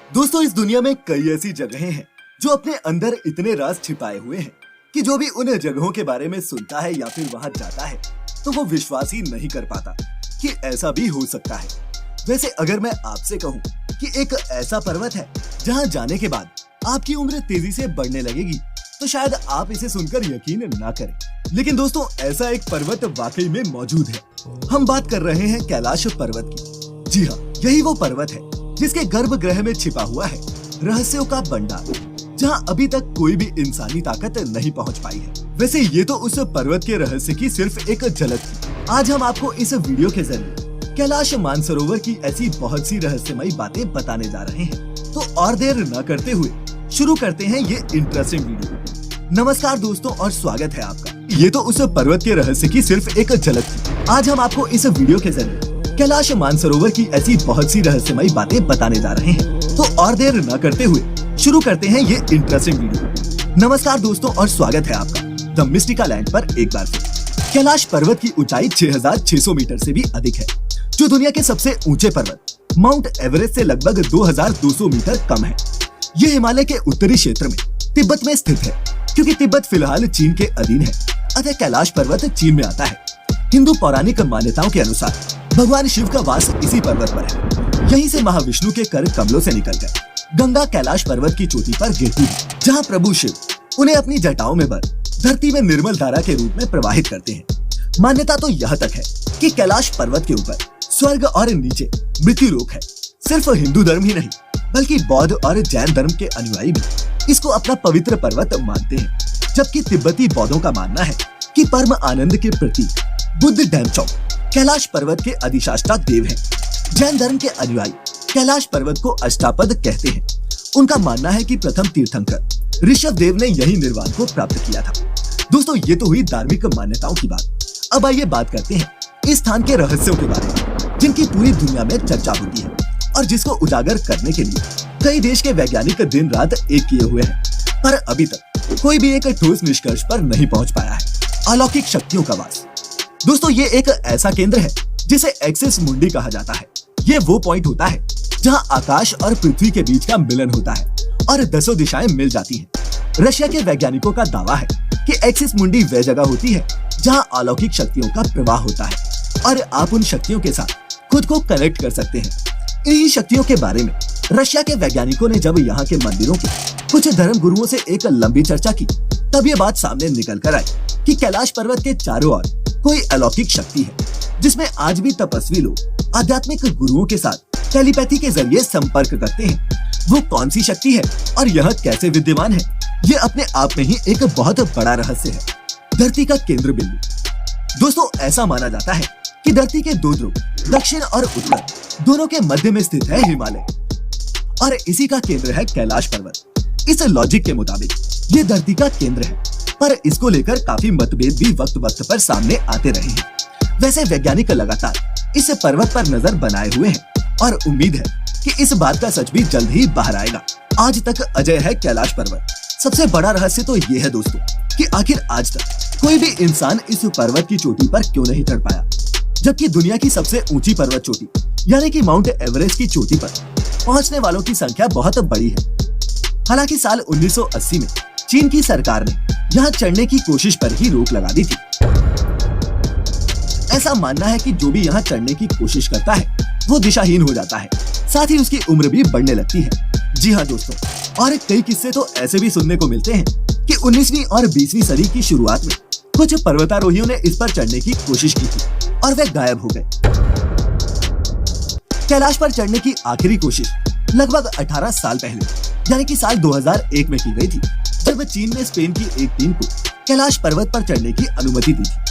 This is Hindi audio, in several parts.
दोस्तों, इस दुनिया में कई ऐसी जगहें हैं जो अपने अंदर इतने राज छिपाए हुए हैं कि जो भी उन जगहों के बारे में सुनता है या फिर वहां जाता है तो वो विश्वास ही नहीं कर पाता कि ऐसा भी हो सकता है। वैसे अगर मैं आपसे कहूं कि एक ऐसा पर्वत है जहां जाने के बाद आपकी उम्र तेजी से बढ़ने लगेगी तो शायद आप इसे सुनकर यकीन ना करें। लेकिन दोस्तों, ऐसा एक पर्वत वाकई में मौजूद है। हम बात कर रहे हैं कैलाश पर्वत की। जी हाँ, यही वो पर्वत है जिसके गर्भगृह में छिपा हुआ है रहस्यों का भंडार, जहां अभी तक कोई भी इंसानी ताकत नहीं पहुंच पाई है। वैसे ये तो उस पर्वत के रहस्य की सिर्फ एक झलक थी। आज हम आपको इस वीडियो के जरिए कैलाश मानसरोवर की ऐसी बहुत सी रहस्यमयी बातें बताने जा रहे हैं। तो और देर न करते हुए शुरू करते हैं ये इंटरेस्टिंग वीडियो। नमस्कार दोस्तों और स्वागत है आपका। ये तो उस पर्वत के रहस्य की सिर्फ एक झलक थी। आज हम आपको इस वीडियो के जरिए कैलाश मानसरोवर की ऐसी बहुत सी रहस्यमयी बातें बताने जा रहे हैं। तो और देर न करते हुए शुरू करते हैं ये इंटरेस्टिंग वीडियो। नमस्कार दोस्तों और स्वागत है आपका द मिस्टिकल लैंड पर एक बार फिर। कैलाश पर्वत की ऊंचाई 6600 मीटर से भी अधिक है, जो दुनिया के सबसे ऊंचे पर्वत माउंट एवरेस्ट से लगभग 2200 मीटर कम है। ये हिमालय के उत्तरी क्षेत्र में तिब्बत में स्थित है। क्योंकि तिब्बत फिलहाल चीन के अधीन है, अतः कैलाश पर्वत चीन में आता है। हिंदू पौराणिक मान्यताओं के अनुसार भगवान शिव का वास इसी पर्वत पर है। यहीं से महाविष्णु के कर कमलों से निकलकर गंगा कैलाश पर्वत की चोटी पर गिरती है, जहां प्रभु शिव उन्हें अपनी जटाओं में भर धरती में निर्मल धारा के रूप में प्रवाहित करते हैं। मान्यता तो यह तक है कि कैलाश पर्वत के ऊपर स्वर्ग और नीचे मृत्यु लोक है। सिर्फ हिंदू धर्म ही नहीं बल्कि बौद्ध और जैन धर्म के अनुयायी भी इसको अपना पवित्र पर्वत मानते हैं। जबकि तिब्बती बौद्धों का मानना है कि परम आनंद के प्रतीक बुद्ध डैमचौक कैलाश पर्वत के अधिष्ठाता देव हैं। जैन धर्म के अनुयायी कैलाश पर्वत को अष्टापद कहते हैं। उनका मानना है कि प्रथम तीर्थंकर ऋषभ देव ने यही निर्वाण को प्राप्त किया था। दोस्तों, ये तो हुई धार्मिक मान्यताओं की बात। अब आइए बात करते हैं इस स्थान के रहस्यों के बारे में, जिनकी पूरी दुनिया में चर्चा होती है और जिसको उजागर करने के लिए कई देश के वैज्ञानिक दिन रात एक किए हुए हैं, पर अभी तक कोई भी एक ठोस निष्कर्ष पर नहीं पहुंच पाया है। अलौकिक शक्तियों का वास। दोस्तों, ये एक ऐसा केंद्र है जिसे एक्सिस मुंडी कहा जाता है। ये वो पॉइंट होता है जहां आकाश और पृथ्वी के बीच का मिलन होता है और दसों दिशाएं मिल जाती हैं। रशिया के वैज्ञानिकों का दावा है कि एक्सिस मुंडी वह जगह होती है जहां अलौकिक शक्तियों का प्रवाह होता है और आप उन शक्तियों के साथ खुद को कनेक्ट कर सकते हैं। इन्हीं शक्तियों के बारे में रशिया के वैज्ञानिकों ने जब यहाँ के मंदिरों के कुछ धर्म गुरुओं से एक लंबी चर्चा की, तब ये बात सामने निकल कर आई कि कैलाश पर्वत के चारों ओर कोई अलौकिक शक्ति है, जिसमें आज भी तपस्वी लोग आध्यात्मिक गुरुओं के साथ टेलीपैथी के जरिए संपर्क करते हैं। वो कौन सी शक्ति है और यह कैसे विद्यमान है, ये अपने आप में ही एक बहुत बड़ा रहस्य है। धरती का केंद्र बिंदु। दोस्तों, ऐसा माना जाता है कि धरती के दो ध्रुव दक्षिण और उत्तर दोनों के मध्य में स्थित है हिमालय और इसी का केंद्र है कैलाश पर्वत। इस लॉजिक के मुताबिक ये धरती का केंद्र है, पर इसको लेकर काफी मतभेद भी वक्त वक्त पर सामने आते रहे हैं। वैसे वैज्ञानिक लगातार इस पर्वत पर नजर बनाए हुए हैं और उम्मीद है कि इस बात का सच भी जल्द ही बाहर आएगा। आज तक अजय है कैलाश पर्वत। सबसे बड़ा रहस्य तो ये है दोस्तों कि आखिर आज तक कोई भी इंसान इस पर्वत की चोटी पर क्यों नहीं चढ़ पाया, जबकि दुनिया की सबसे ऊंची पर्वत चोटी यानी कि माउंट एवरेस्ट की चोटी पर पहुंचने वालों की संख्या बहुत बड़ी है। हालांकि साल 1980 में चीन की सरकार ने यहाँ चढ़ने की कोशिश पर ही रोक लगा दी थी। ऐसा मानना है कि जो भी यहाँ चढ़ने की कोशिश करता है वो दिशाहीन हो जाता है, साथ ही उसकी उम्र भी बढ़ने लगती है। जी हाँ दोस्तों, और कई किस्से तो ऐसे भी सुनने को मिलते हैं कि 19वीं और 20वीं सदी की शुरुआत में कुछ पर्वतारोहियों ने इस पर चढ़ने की कोशिश की थी और वे गायब हो गए। कैलाश पर चढ़ने की आखिरी कोशिश लगभग 18 साल पहले यानी कि साल 2001 में की गई थी, जब चीन ने स्पेन की एक टीम को कैलाश पर्वत पर चढ़ने की अनुमति दी थी।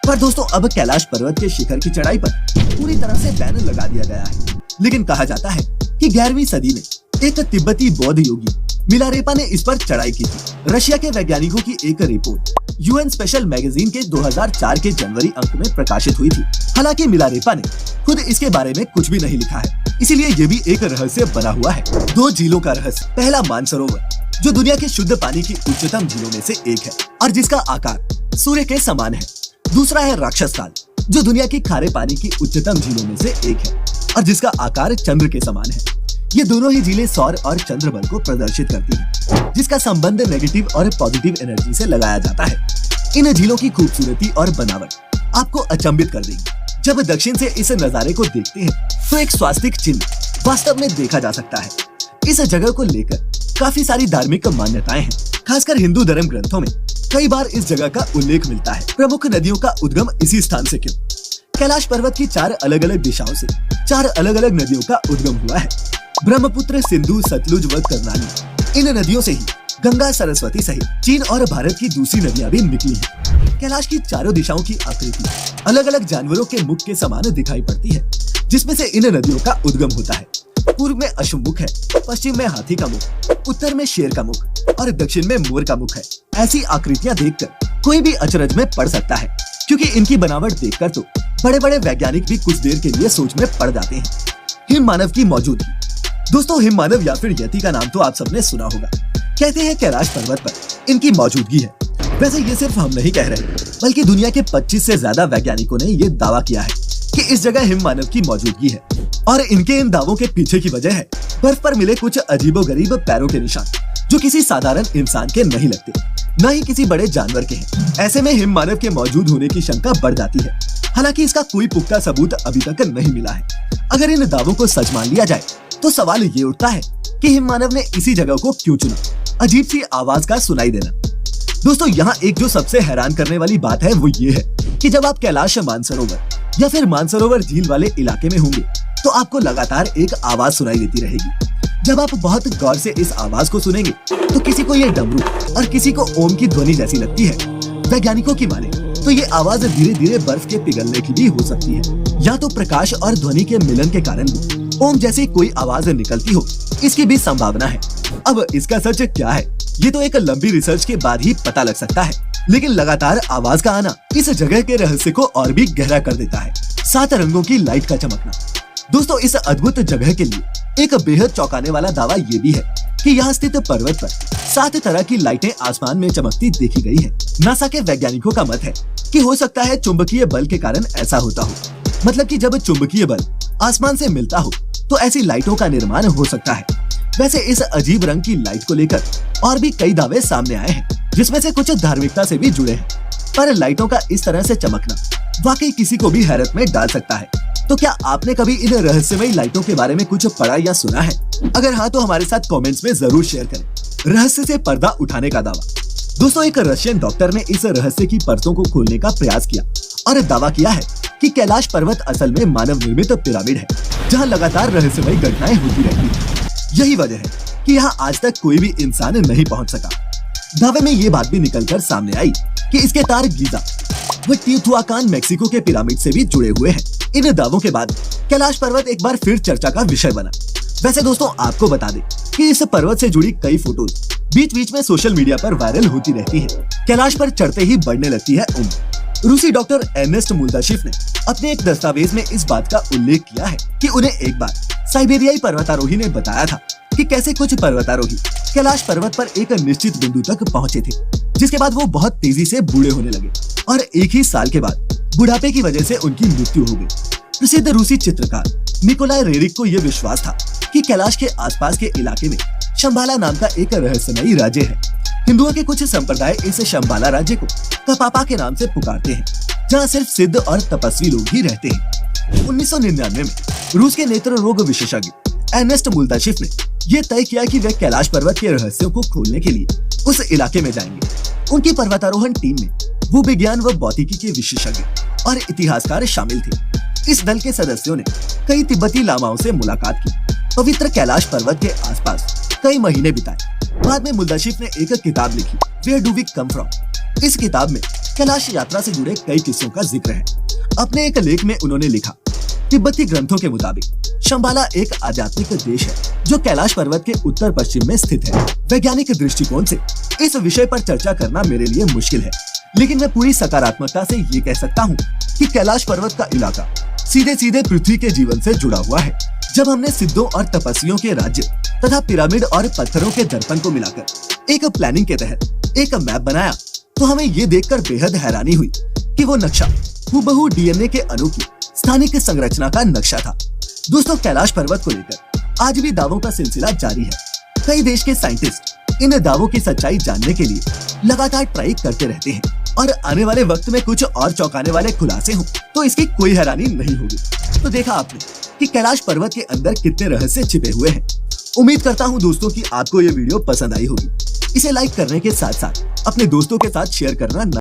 पर दोस्तों, अब कैलाश पर्वत के शिखर की चढ़ाई पर पूरी तरह से बैन लगा दिया गया है। लेकिन कहा जाता है कि 11वीं सदी में एक तिब्बती बौद्ध योगी मिलारेपा ने इस पर चढ़ाई की थी। रशिया के वैज्ञानिकों की एक रिपोर्ट यूएन स्पेशल मैगजीन के 2004 के जनवरी अंक में प्रकाशित हुई थी। हालांकि मिलारेपा ने खुद इसके बारे में कुछ भी नहीं लिखा है, इसीलिए ये भी एक रहस्य बना हुआ है। दो झीलों का रहस्य। पहला, मानसरोवर, जो दुनिया के शुद्ध पानी की उच्चतम झीलों में से एक है और जिसका आकार सूर्य के समान है। दूसरा है राक्षस ताल, जो दुनिया की खारे पानी की उच्चतम झीलों में से एक है और जिसका आकार चंद्र के समान है। ये दोनों ही झीलें सौर और चंद्र बल को प्रदर्शित करती हैं, जिसका संबंध नेगेटिव और पॉजिटिव एनर्जी से लगाया जाता है। इन झीलों की खूबसूरती और बनावट आपको अचंभित कर देगी। जब दक्षिण से इस नजारे को देखते हैं तो एक स्वास्तिक चिन्ह वास्तव में देखा जा सकता है। इस जगह को लेकर काफी सारी धार्मिक मान्यताएं हैं। खासकर हिंदू धर्म ग्रंथों में कई बार इस जगह का उल्लेख मिलता है। प्रमुख नदियों का उद्गम इसी स्थान से क्यों? कैलाश पर्वत की 4 अलग अलग दिशाओं से 4 अलग अलग नदियों का उद्गम हुआ है। ब्रह्मपुत्र, सिंधु, सतलुज व करनाली, इन नदियों से ही गंगा, सरस्वती सहित चीन और भारत की दूसरी नदियां भी निकली हैं। कैलाश की चारों दिशाओं की आकृति अलग अलग जानवरों के मुख के समान दिखाई पड़ती है, जिसमें से इन नदियों का उद्गम होता है। पूर्व में अश्वमुख है, पश्चिम में हाथी का मुख, उत्तर में शेर का मुख और दक्षिण में मोर का मुख है। ऐसी आकृतियां देखकर कोई भी अचरज में पड़ सकता है, क्योंकि इनकी बनावट देखकर तो बड़े बड़े वैज्ञानिक भी कुछ देर के लिए सोच में पड़ जाते हैं। हिम मानव की मौजूदगी। दोस्तों, हिम मानव या फिर यति का नाम तो आप सबने सुना होगा। कहते हैं कैलाश पर्वत पर इनकी मौजूदगी है। वैसे ये सिर्फ हम नहीं कह रहे, बल्कि दुनिया के 25 से ज्यादा वैज्ञानिकों ने ये दावा किया है कि इस जगह हिम मानव की मौजूदगी है। और इनके इन दावों के पीछे की वजह है बर्फ पर मिले कुछ अजीबोगरीब पैरों के निशान, जो किसी साधारण इंसान के नहीं लगते, न ही किसी बड़े जानवर के हैं। ऐसे में हिम मानव के मौजूद होने की शंका बढ़ जाती है। हालांकि इसका कोई पुख्ता सबूत अभी तक नहीं मिला है। अगर इन दावों को सच मान लिया जाए तो सवाल ये उठता है कि हिम मानव ने इसी जगह को क्यों चुना? अजीब सी आवाज का सुनाई देना। दोस्तों, यहाँ एक जो सबसे हैरान करने वाली बात है वो ये है कि जब आप कैलाश मानसरोवर या फिर मानसरोवर झील वाले इलाके में होंगे तो आपको लगातार एक आवाज सुनाई देती रहेगी। जब आप बहुत गौर से इस आवाज को सुनेंगे तो किसी को ये डमरू और किसी को ओम की ध्वनि जैसी लगती है। वैज्ञानिकों की माने तो ये आवाज धीरे धीरे बर्फ के पिघलने की भी हो सकती है, या तो प्रकाश और ध्वनि के मिलन के कारण भी ओम जैसी कोई आवाज निकलती हो, इसकी भी संभावना है। अब इसका सच क्या है ये तो एक लंबी रिसर्च के बाद ही पता लग सकता है, लेकिन लगातार आवाज का आना इस जगह के रहस्य को और भी गहरा कर देता है। 7 रंगों की लाइट का चमकना। दोस्तों, इस अद्भुत जगह के लिए एक बेहद चौंकाने वाला दावा ये भी है कि यहाँ स्थित पर्वत पर 7 तरह की लाइटें आसमान में चमकती देखी गई है। नासा के वैज्ञानिकों का मत है कि हो सकता है चुंबकीय बल के कारण ऐसा होता हो। मतलब कि जब चुंबकीय बल आसमान से मिलता हो तो ऐसी लाइटों का निर्माण हो सकता है। वैसे इस अजीब रंग की लाइट को लेकर और भी कई दावे सामने आए हैं, जिसमें से कुछ धार्मिकता से भी जुड़े हैं। पर लाइटों का इस तरह से चमकना वाकई किसी को भी हैरत में डाल सकता है। तो क्या आपने कभी इन रहस्यमयी लाइटों के बारे में कुछ पढ़ा या सुना है? अगर हाँ तो हमारे साथ कमेंट्स में जरूर शेयर करें। रहस्य से पर्दा उठाने का दावा। दोस्तों, एक रशियन डॉक्टर ने इस रहस्य की परतों को खोलने का प्रयास किया और दावा किया है कि कैलाश पर्वत असल में मानव निर्मित पिरामिड है, जहाँ लगातार रहस्यमयी घटनाएं होती रहती हैं। यही वजह है कि यहाँ आज तक कोई भी इंसान नहीं पहुँच सका। दावे में ये बात भी निकलकर सामने आई कि इसके तार गीजा व टीओटिहुआकान मेक्सिको के पिरामिड से भी जुड़े हुए हैं। इन दावों के बाद कैलाश पर्वत एक बार फिर चर्चा का विषय बना। वैसे दोस्तों, आपको बता दें कि इस पर्वत से जुड़ी कई फोटोज बीच बीच में सोशल मीडिया पर वायरल होती रहती है। कैलाश पर चढ़ते ही बढ़ने लगती है उम्र। रूसी डॉक्टर एर्नेस्ट मुल्दाशिफ ने अपने एक दस्तावेज में इस बात का उल्लेख किया है कि उन्हें एक बार साइबेरियाई पर्वतारोही ने बताया था कि कैसे कुछ पर्वतारोही कैलाश पर्वत पर एक निश्चित बिंदु तक पहुंचे थे, जिसके बाद वो बहुत तेजी से बूढ़े होने लगे और एक ही साल के बाद बुढ़ापे की वजह से उनकी मृत्यु हो गई। प्रसिद्ध रूसी चित्रकार निकोलाई रेरिक को यह विश्वास था कि कैलाश के आसपास के इलाके में शंबाला नाम का एक रहस्यमयी राज्य है। हिंदुओं के कुछ संप्रदाय इस शंबाला राज्य को कपापा के नाम से पुकारते हैं, जहाँ सिर्फ सिद्ध और तपस्वी लोग ही रहते हैं। 1999 में रूस के नेत्र रोग विशेषज्ञ एर्नेस्ट मुल्दाशिफ ने यह तय किया कि वे कैलाश पर्वत के रहस्यों को खोलने के लिए उस इलाके में जाएंगे। उनकी पर्वतारोहण टीम में भूविज्ञान व भौतिकी के विशेषज्ञ और इतिहासकार शामिल थे। इस दल के सदस्यों ने कई तिब्बती लामाओं से मुलाकात की, पवित्र कैलाश पर्वत के आसपास कई महीने बिताए। बाद में मुल्दाशिफ ने एक किताब लिखी, where do we come from. इस किताब में कैलाश यात्रा से जुड़े कई किस्सों का जिक्र है। अपने एक लेख में उन्होंने लिखा, तिब्बती ग्रंथों के मुताबिक शंबाला एक आध्यात्मिक देश है जो कैलाश पर्वत के उत्तर पश्चिम में स्थित है। वैज्ञानिक दृष्टिकोण से इस विषय पर चर्चा करना मेरे लिए मुश्किल है, लेकिन मैं पूरी सकारात्मकता से ये कह सकता हूँ कि कैलाश पर्वत का इलाका सीधे सीधे पृथ्वी के जीवन से जुड़ा हुआ है। जब हमने सिद्धों और तपस्वियों के राज्य तथा पिरामिड और पत्थरों के दर्पण को मिलाकर एक प्लानिंग के तहत एक मैप बनाया, तो हमें ये देखकर बेहद हैरानी हुई कि वो नक्शा हूबहू डीएनए के अणु की स्थानिक संरचना का नक्शा था। दोस्तों, कैलाश पर्वत को लेकर आज भी दावों का सिलसिला जारी है। कई देश के साइंटिस्ट इन दावों की सच्चाई जानने के लिए लगातार ट्राई करते रहते हैं और आने वाले वक्त में कुछ और चौंकाने वाले खुलासे हों तो इसकी कोई हैरानी नहीं होगी। तो देखा आपने कि कैलाश पर्वत के अंदर कितने रहस्य छिपे हुए हैं। उम्मीद करता हूँ दोस्तों कि आपको ये वीडियो पसंद आई होगी। इसे लाइक करने के साथ साथ अपने दोस्तों के साथ शेयर करना